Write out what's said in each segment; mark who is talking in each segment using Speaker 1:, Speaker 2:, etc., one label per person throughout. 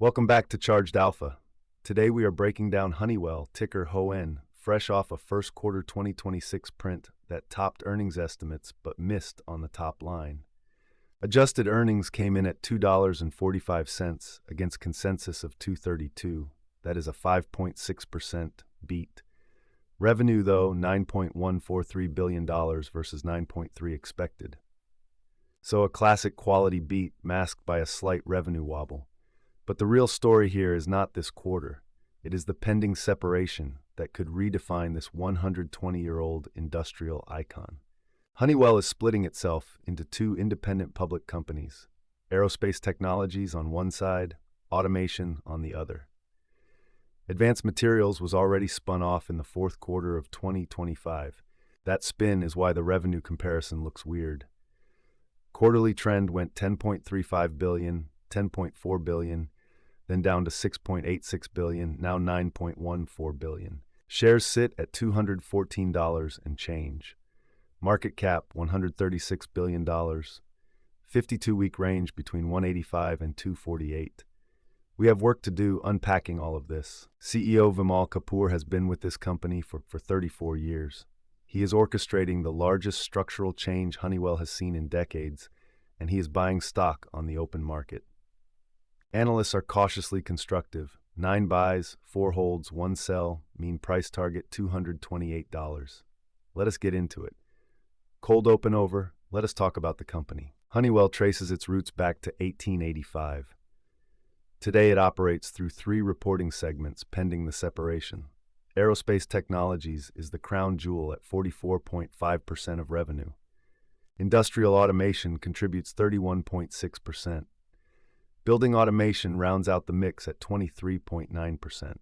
Speaker 1: Welcome back to Charged Alpha. Today we are breaking down Honeywell, ticker HON, fresh off a first quarter 2026 print that topped earnings estimates but missed on the top line. Adjusted earnings came in at $2.45 against consensus of $2.32. That is a 5.6% beat. Revenue, though, $9.143 billion versus $9.3 expected. So a classic quality beat masked by a slight revenue wobble. But the real story here is not this quarter. It is the pending separation that could redefine this 120-year-old industrial icon. Honeywell is splitting itself into two independent public companies, Aerospace Technologies on one side, Automation on the other. Advanced Materials was already spun off in the fourth quarter of 2025. That spin is why the revenue comparison looks weird. Quarterly trend went $10.35 billion, $10.4 billion, then down to $6.86 billion, now $9.14 billion. Shares sit at $214 and change. Market cap $136 billion. 52-week range between 185 and 248. We have work to do unpacking all of this. CEO Vimal Kapur has been with this company for 34 years. He is orchestrating the largest structural change Honeywell has seen in decades, and he is buying stock on the open market. Analysts are cautiously constructive. 9 buys, 4 holds, 1 sell, mean price target $228. Let us get into it. Cold open over, let us talk about the company. Honeywell traces its roots back to 1885. Today it operates through 3 reporting segments pending the separation. Aerospace Technologies is the crown jewel at 44.5% of revenue. Industrial Automation contributes 31.6%. Building Automation rounds out the mix at 23.9%.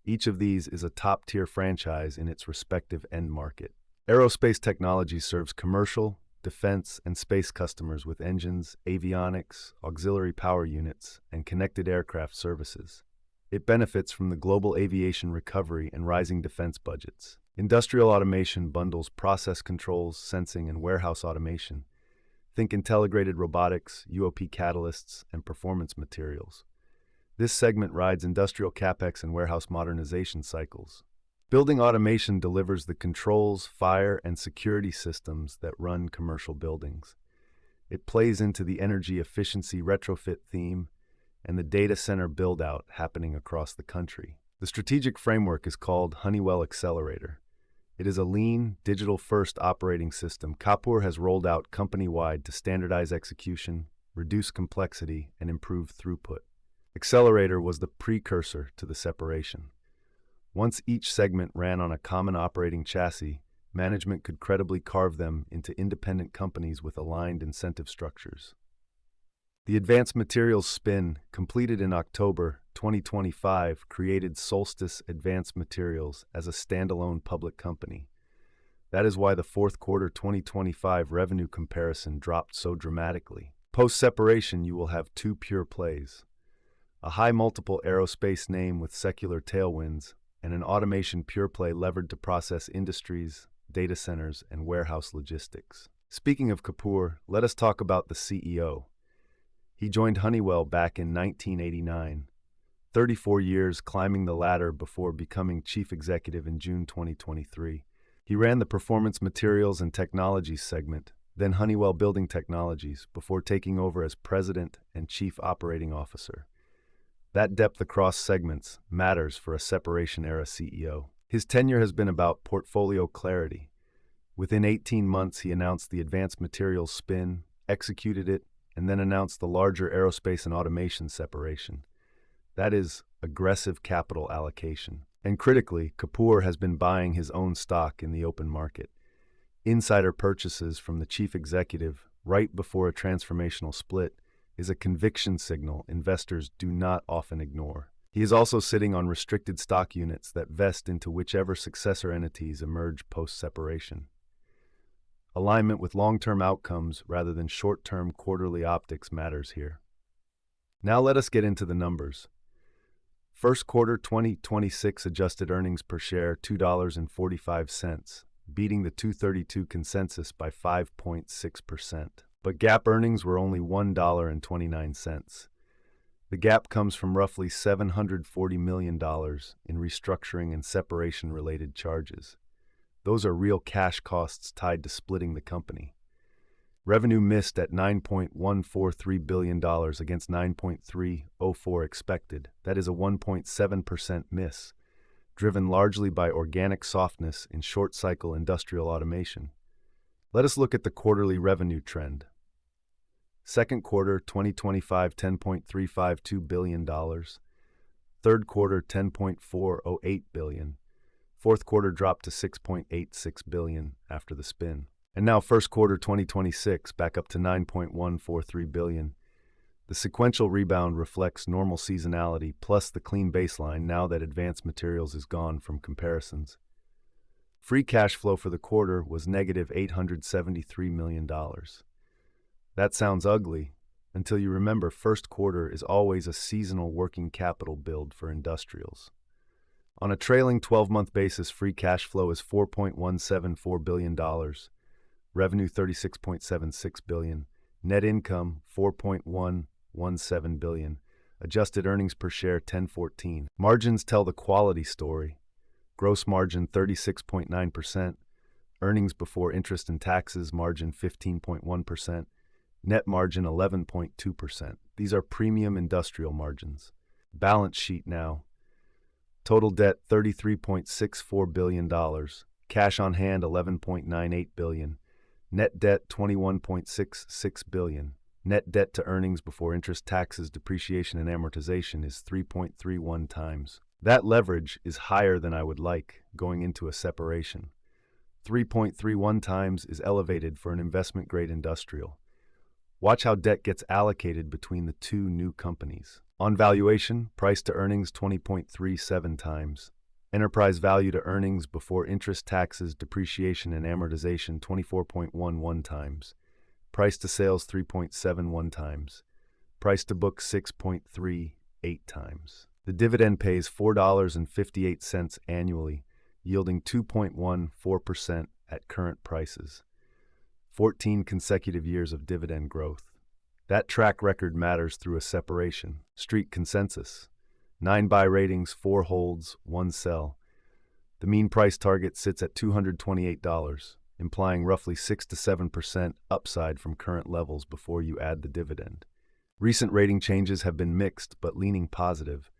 Speaker 1: Each of these is a top-tier franchise in its respective end market. Aerospace Technologies serves commercial, defense, and space customers with engines, avionics, auxiliary power units, and connected aircraft services. It benefits from the global aviation recovery and rising defense budgets. Industrial Automation bundles process controls, sensing, and warehouse automation. Think integrated robotics, UOP catalysts, and performance materials. This segment rides industrial capex and warehouse modernization cycles. Building Automation delivers the controls, fire, and security systems that run commercial buildings. It plays into the energy efficiency retrofit theme and the data center build-out happening across the country. The strategic framework is called Honeywell Accelerator. It is a lean, digital-first operating system Kapur has rolled out company-wide to standardize execution, reduce complexity, and improve throughput. Accelerator was the precursor to the separation. Once each segment ran on a common operating chassis, management could credibly carve them into independent companies with aligned incentive structures. The Advanced Materials spin, completed in October 2025, created Solstice Advanced Materials as a standalone public company. That is why the fourth quarter 2025 revenue comparison dropped so dramatically. Post-separation, you will have 2 pure plays: a high multiple aerospace name with secular tailwinds, and an automation pure play levered to process industries, data centers, and warehouse logistics. Speaking of Kapur, let us talk about the CEO. He joined Honeywell back in 1989, 34 years climbing the ladder before becoming chief executive in June 2023. He ran the Performance Materials and Technologies segment, then Honeywell Building Technologies, before taking over as president and chief operating officer. That depth across segments matters for a separation-era CEO. His tenure has been about portfolio clarity. Within 18 months, he announced the Advanced Materials spin, executed it, and then announced the larger Aerospace and Automation separation. That is aggressive capital allocation. And critically, Kapur has been buying his own stock in the open market. Insider purchases from the chief executive right before a transformational split is a conviction signal investors do not often ignore. He is also sitting on restricted stock units that vest into whichever successor entities emerge post-separation. Alignment with long-term outcomes rather than short-term quarterly optics matters here. Now let us get into the numbers. First quarter 2026 adjusted earnings per share $2.45, beating the $2.32 consensus by 5.6%. But GAAP earnings were only $1.29. The gap comes from roughly $740 million in restructuring and separation-related charges. Those are real cash costs tied to splitting the company. Revenue missed at $9.143 billion against $9.304 expected. That is a 1.7% miss, driven largely by organic softness in short-cycle industrial automation. Let us look at the quarterly revenue trend. Second quarter 2025, $10.352 billion. Third quarter, $10.408 billion. Fourth quarter dropped to $6.86 billion after the spin. And now first quarter 2026, back up to $9.143 billion. The sequential rebound reflects normal seasonality plus the clean baseline now that advanced materials is gone from comparisons. Free cash flow for the quarter was negative $873 million. That sounds ugly until you remember first quarter is always a seasonal working capital build for industrials. On a trailing 12-month basis, free cash flow is $4.174 billion, revenue $36.76 billion, net income $4.117 billion, adjusted earnings per share $10.14. Margins tell the quality story. Gross margin 36.9%, earnings before interest and taxes margin 15.1%, net margin 11.2%. These are premium industrial margins. Balance sheet now. Total debt $33.64 billion, cash on hand $11.98 billion, net debt $21.66 billion. Net debt to earnings before interest, taxes, depreciation, and amortization is 3.31 times. That leverage is higher than I would like going into a separation. 3.31 times is elevated for an investment-grade industrial. Watch how debt gets allocated between the two new companies. On valuation, price to earnings 20.37 times. Enterprise value to earnings before interest, taxes, depreciation, and amortization 24.11 times. Price to sales 3.71 times. Price to book 6.38 times. The dividend pays $4.58 annually, yielding 2.14% at current prices. 14 consecutive years of dividend growth. That track record matters through a separation. Street consensus. 9 buy ratings, 4 holds, 1 sell. The mean price target sits at $228, implying roughly 6 to 7% upside from current levels before you add the dividend. Recent rating changes have been mixed but leaning positive.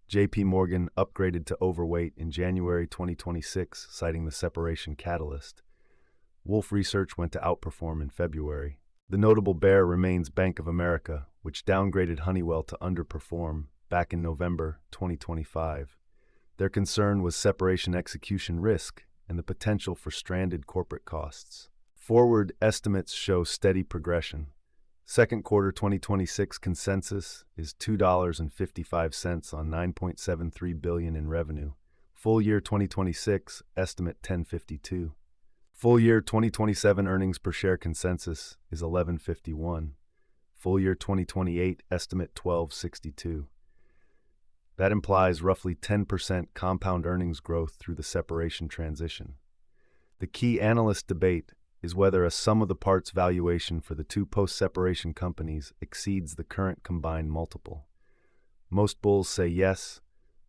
Speaker 1: JP Morgan upgraded to overweight in January 2026, citing the separation catalyst. Wolf Research went to outperform in February. The notable bear remains Bank of America, which downgraded Honeywell to underperform back in November 2025. Their concern was separation execution risk and the potential for stranded corporate costs. Forward estimates show steady progression. Second quarter 2026 consensus is $2.55 on $9.73 billion in revenue. Full year 2026 estimate $10.52. Full year 2027 earnings per share consensus is $11.51. Full year 2028 estimate $12.62. That implies roughly 10% compound earnings growth through the separation transition. The key analyst debate is whether a sum of the parts valuation for the two post-separation companies exceeds the current combined multiple. Most bulls say yes,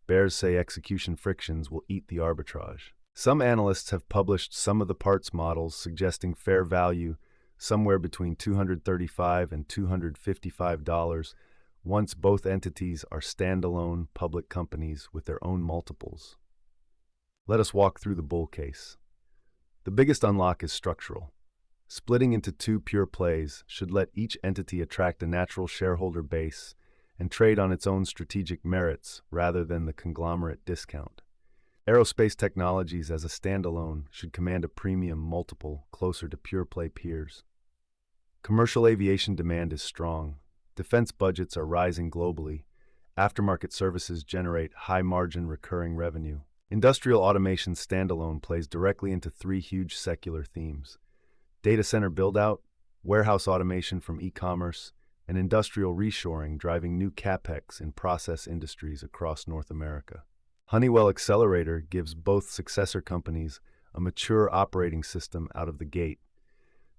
Speaker 1: bears say execution frictions will eat the arbitrage. Some analysts have published sum of the parts models suggesting fair value somewhere between $235 and $255 once both entities are standalone public companies with their own multiples. Let us walk through the bull case. The biggest unlock is structural. Splitting into two pure plays should let each entity attract a natural shareholder base and trade on its own strategic merits rather than the conglomerate discount. Aerospace Technologies as a standalone should command a premium multiple closer to pure-play peers. Commercial aviation demand is strong. Defense budgets are rising globally. Aftermarket services generate high-margin recurring revenue. Industrial automation standalone plays directly into 3 huge secular themes: data center build-out, warehouse automation from e-commerce, and industrial reshoring driving new capex in process industries across North America. Honeywell Accelerator gives both successor companies a mature operating system out of the gate.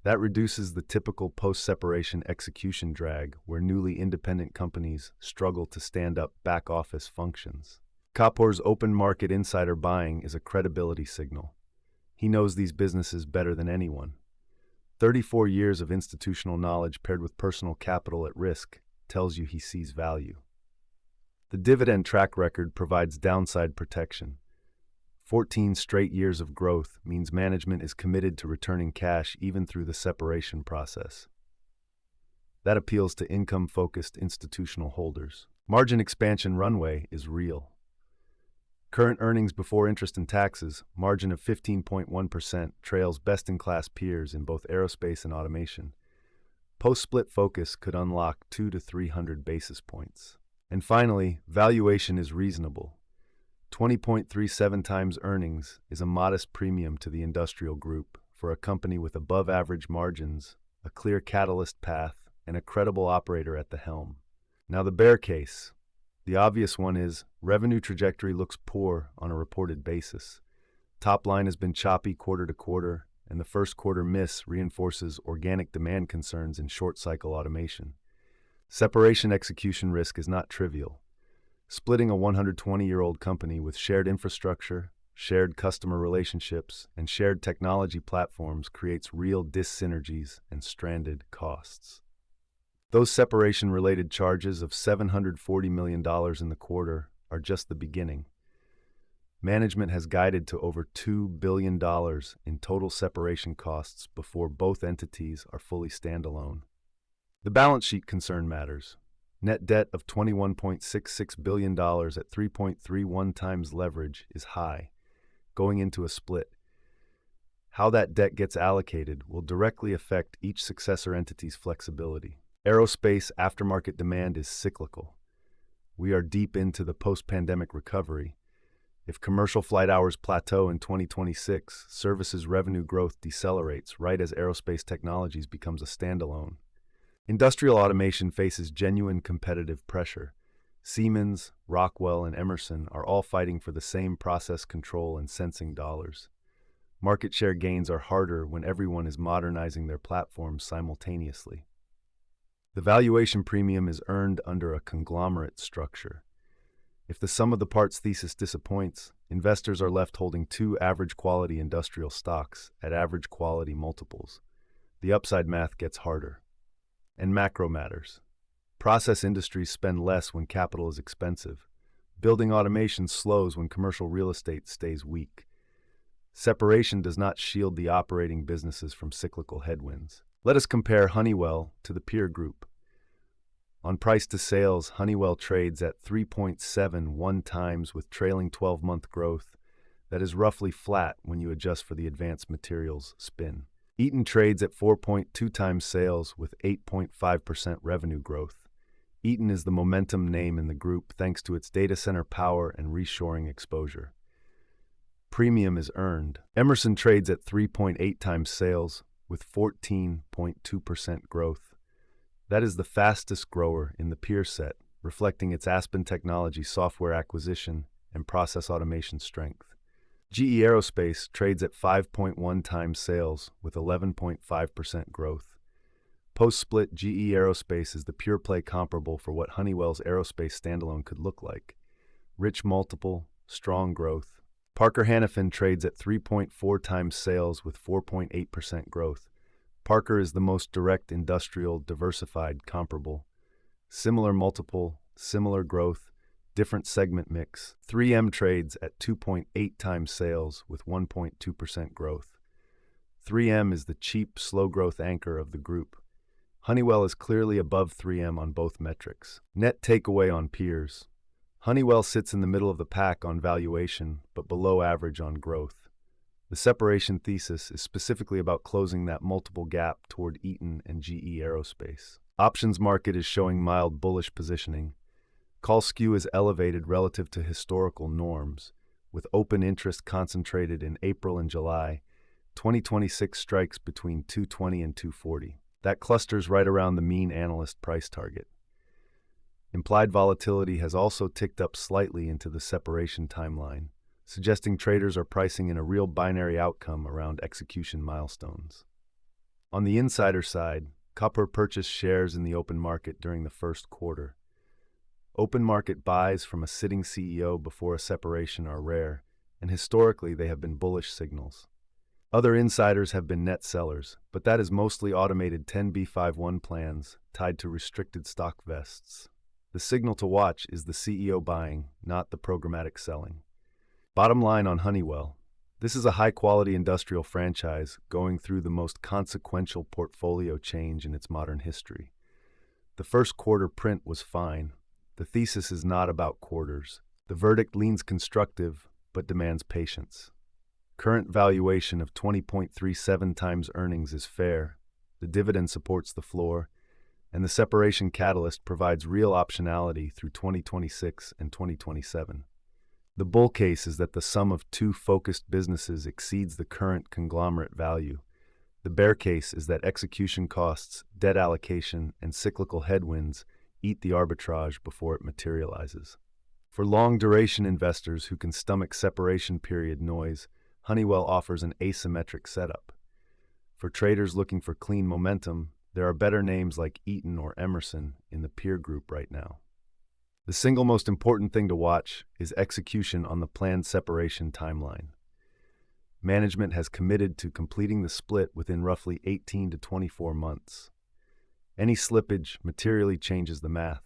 Speaker 1: That reduces the typical post-separation execution drag where newly independent companies struggle to stand up back-office functions. Kapoor's open market insider buying is a credibility signal. He knows these businesses better than anyone. 34 years of institutional knowledge paired with personal capital at risk tells you he sees value. The dividend track record provides downside protection. 14 straight years of growth means management is committed to returning cash even through the separation process. That appeals to income-focused institutional holders. Margin expansion runway is real. Current earnings before interest and taxes, margin of 15.1%, trails best-in-class peers in both aerospace and automation. Post-split focus could unlock 200 to 300 basis points. And finally, valuation is reasonable. 20.37 times earnings is a modest premium to the industrial group for a company with above-average margins, a clear catalyst path, and a credible operator at the helm. Now the bear case. The obvious one is revenue trajectory looks poor on a reported basis. Top line has been choppy quarter to quarter, and the first quarter miss reinforces organic demand concerns in short-cycle automation. Separation execution risk is not trivial. Splitting a 120-year-old company with shared infrastructure, shared customer relationships, and shared technology platforms creates real dyssynergies and stranded costs. Those separation-related charges of $740 million in the quarter are just the beginning. Management has guided to over $2 billion in total separation costs before both entities are fully standalone. The balance sheet concern matters. Net debt of $21.66 billion at 3.31 times leverage is high, going into a split. How that debt gets allocated will directly affect each successor entity's flexibility. Aerospace aftermarket demand is cyclical. We are deep into the post-pandemic recovery. If commercial flight hours plateau in 2026, services revenue growth decelerates right as aerospace technologies becomes a standalone. Industrial automation faces genuine competitive pressure. Siemens, Rockwell, and Emerson are all fighting for the same process control and sensing dollars. Market share gains are harder when everyone is modernizing their platforms simultaneously. The valuation premium is earned under a conglomerate structure. If the sum of the parts thesis disappoints, investors are left holding two average quality industrial stocks at average quality multiples. The upside math gets harder. And macro matters. Process industries spend less when capital is expensive. Building automation slows when commercial real estate stays weak. Separation does not shield the operating businesses from cyclical headwinds. Let us compare Honeywell to the peer group. On price to sales, Honeywell trades at 3.71 times with trailing 12-month growth that is roughly flat when you adjust for the advanced materials spin. Eaton trades at 4.2 times sales with 8.5% revenue growth. Eaton is the momentum name in the group thanks to its data center power and reshoring exposure. Premium is earned. Emerson trades at 3.8 times sales with 14.2% growth. That is the fastest grower in the peer set, reflecting its Aspen Technology software acquisition and process automation strength. GE Aerospace trades at 5.1 times sales with 11.5% growth. Post-split, GE Aerospace is the pure-play comparable for what Honeywell's aerospace standalone could look like. Rich multiple, strong growth. Parker Hannifin trades at 3.4 times sales with 4.8% growth. Parker is the most direct industrial diversified comparable. Similar multiple, similar growth, different segment mix. 3M trades at 2.8 times sales with 1.2% growth. 3M is the cheap, slow-growth anchor of the group. Honeywell is clearly above 3M on both metrics. Net takeaway on peers. Honeywell sits in the middle of the pack on valuation, but below average on growth. The separation thesis is specifically about closing that multiple gap toward Eaton and GE Aerospace. Options market is showing mild bullish positioning. Call skew is elevated relative to historical norms, with open interest concentrated in April and July. 2026 strikes between 220 and 240. That clusters right around the mean analyst price target. Implied volatility has also ticked up slightly into the separation timeline, suggesting traders are pricing in a real binary outcome around execution milestones. On the insider side, Copper purchased shares in the open market during the first quarter. Open market buys from a sitting CEO before a separation are rare, and historically they have been bullish signals. Other insiders have been net sellers, but that is mostly automated 10b5-1 plans tied to restricted stock vests. The signal to watch is the CEO buying, not the programmatic selling. Bottom line on Honeywell. This is a high-quality industrial franchise going through the most consequential portfolio change in its modern history. The first quarter print was fine. The thesis is not about quarters. The verdict leans constructive, but demands patience. Current valuation of 20.37 times earnings is fair, the dividend supports the floor, and the separation catalyst provides real optionality through 2026 and 2027. The bull case is that the sum of two focused businesses exceeds the current conglomerate value. The bear case is that execution costs, debt allocation, and cyclical headwinds eat the arbitrage before it materializes. For long-duration investors who can stomach separation period noise, Honeywell offers an asymmetric setup. For traders looking for clean momentum, there are better names like Eaton or Emerson in the peer group right now. The single most important thing to watch is execution on the planned separation timeline. Management has committed to completing the split within roughly 18 to 24 months. Any slippage materially changes the math.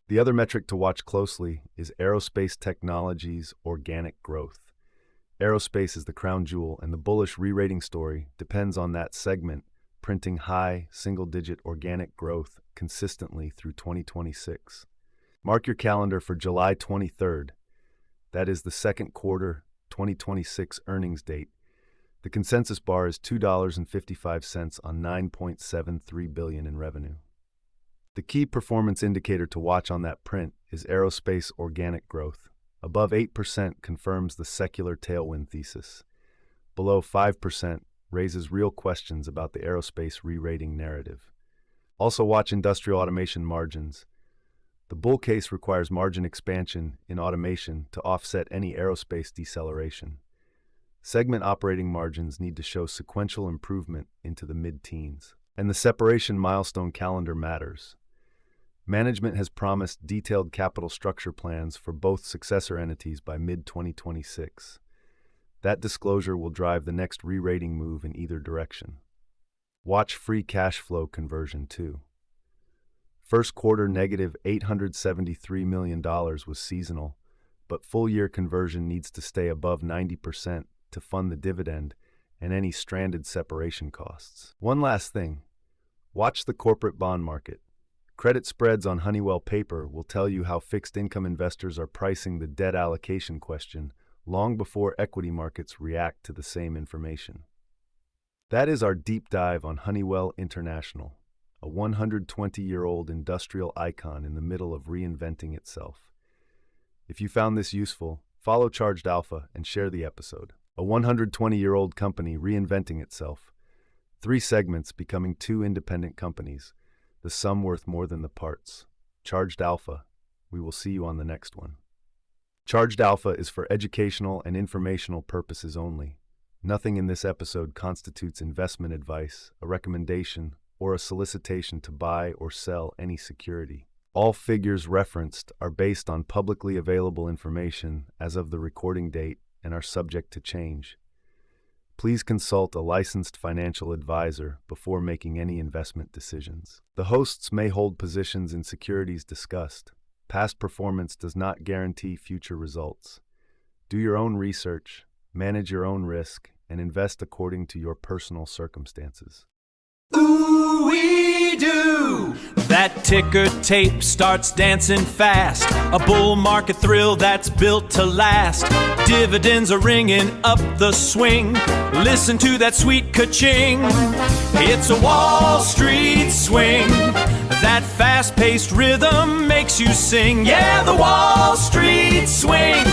Speaker 1: The other metric to watch closely is Aerospace Technologies' organic growth. Aerospace is the crown jewel, and the bullish re-rating story depends on that segment printing high, single-digit organic growth consistently through 2026. Mark your calendar for July 23rd. That is the second quarter 2026 earnings date. The consensus bar is $2.55 on $9.73 billion in revenue. The key performance indicator to watch on that print is aerospace organic growth. Above 8% confirms the secular tailwind thesis. Below 5% raises real questions about the aerospace re-rating narrative. Also watch industrial automation margins. The bull case requires margin expansion in automation to offset any aerospace deceleration. Segment operating margins need to show sequential improvement into the mid-teens. And the separation milestone calendar matters. Management has promised detailed capital structure plans for both successor entities by mid-2026. That disclosure will drive the next re-rating move in either direction. Watch free cash flow conversion too. First quarter negative $873 million was seasonal, but full-year conversion needs to stay above 90% to fund the dividend and any stranded separation costs. One last thing. Watch the corporate bond market. Credit spreads on Honeywell paper will tell you how fixed income investors are pricing the debt allocation question long before equity markets react to the same information. That is our deep dive on Honeywell International, a 120-year-old industrial icon in the middle of reinventing itself. If you found this useful, follow Charged Alpha and share the episode. A 120-year-old company reinventing itself. 3 segments becoming 2 independent companies. The sum worth more than the parts. Charged Alpha. We will see you on the next one. Charged Alpha is for educational and informational purposes only. Nothing in this episode constitutes investment advice, a recommendation, or a solicitation to buy or sell any security. All figures referenced are based on publicly available information as of the recording date and are subject to change. Please consult a licensed financial advisor before making any investment decisions. The hosts may hold positions in securities discussed. Past performance does not guarantee future results. Do your own research, manage your own risk, and invest according to your personal circumstances.
Speaker 2: Ooh-wee-doo! That ticker tape starts dancing fast. A bull market thrill that's built to last. Dividends are ringing up the swing. Listen to that sweet ka-ching. It's a Wall Street swing. That fast-paced rhythm makes you sing. Yeah, the Wall Street swing.